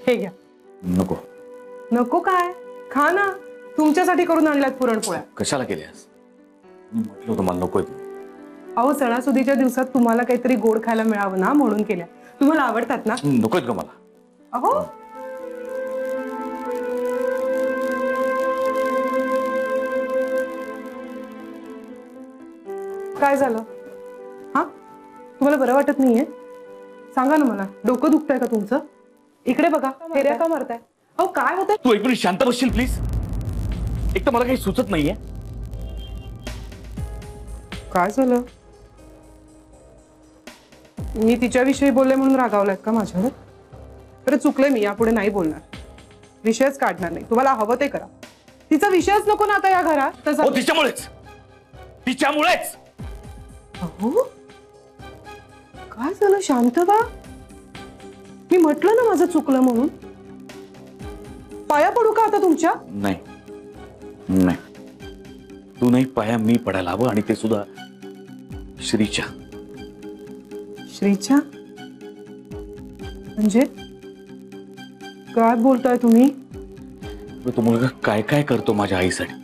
हे घ्या. नको. नको काय? खा ना, तुमच्यासाठी करून आणल्यात पुरणपोळ्या. कशाला केल्यास? मी म्हटलं होतं मला नकोय. अहो सणासुदीच्या दिवसात तुम्हाला काहीतरी गोड खायला मिळावं ना म्हणून केल्या. तुम्हाला आवडतात ना? नकोय ग मला. अहो काय झालं? हा, तुम्हाला बरं वाटत नाहीये? सांगा ना मला, डोकं दुखतंय का तुमचं? इकडे बघा, फेऱ्या का मारताय? अहो काय होतंय? तू एक मिनिट शांत बसशील प्लीज? एक तर मला काही सुचत नाहीये. काय झालं? मी तिच्याविषयी बोलले म्हणून रागावलात का माझ्यावर? तर चुकले, मी यापुढे नाही बोलणार, विषयच काढणार नाही. तुम्हाला हवं ते करा. तिचा विषयच नको ना आता या घरात. तिच्यामुळेच तिच्यामुळेच. अहो काय झालं? शांत व्हा. मी म्हटलं ना माझं चुकलं म्हणून. पाया पडू का आता तुमच्या? नाही नाही, तू नाही पाया मी पडायला हवं, आणि ते सुद्धा श्रीच्या. श्रीच्या म्हणजे काय बोलताय तुम्ही? तो मुलगा काय काय करतो माझ्या आईसाठी.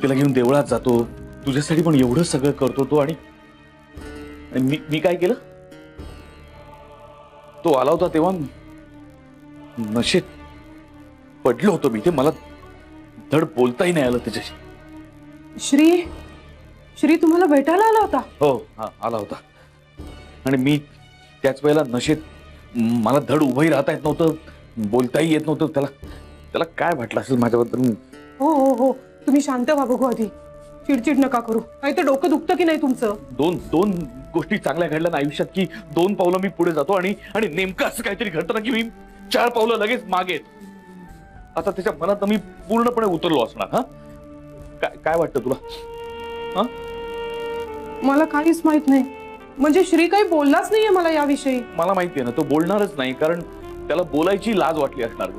तिला घेऊन देवळात जातो, तुझ्यासाठी पण एवढं सगळं करतो तो. आणि मी काय केलं? तो आला होता तेव्हा नशेत पडलो होतो मी. ते मला धड बोलताही नाही आलं त्याच्याशी. श्री तुम्हाला भेटायला आला होता? हो, हा आला होता. आणि मी त्याच वेळेला नशेत, मला धड उभंही राहता येत नव्हतं, बोलताही येत नव्हतं. त्याला काय वाटलं असेल माझ्याबद्दल. हो हो हो, तुम्ही शांत व्हा बघू आधी. चिडचिड नका करू. नाही तर डोकं दुखतं की नाही तुमचं? दोन गोष्टी चांगल्या घडल्या ना आयुष्यात, की 2 पावलं मी पुढे जातो, आणि नेमकं असं काहीतरी घडतं ना की मी 4 पावलं लगेच मागे. आता त्याच्या मनात मी पूर्णपणे उतरलो असणार. हा, काय वाटतं तुला? हा, मला काहीच माहित नाही. म्हणजे श्री काही बोललाच नाहीये मला याविषयी. मला माहितीये ना, तो बोलणारच नाही, कारण त्याला बोलायची लाज वाटली असणार.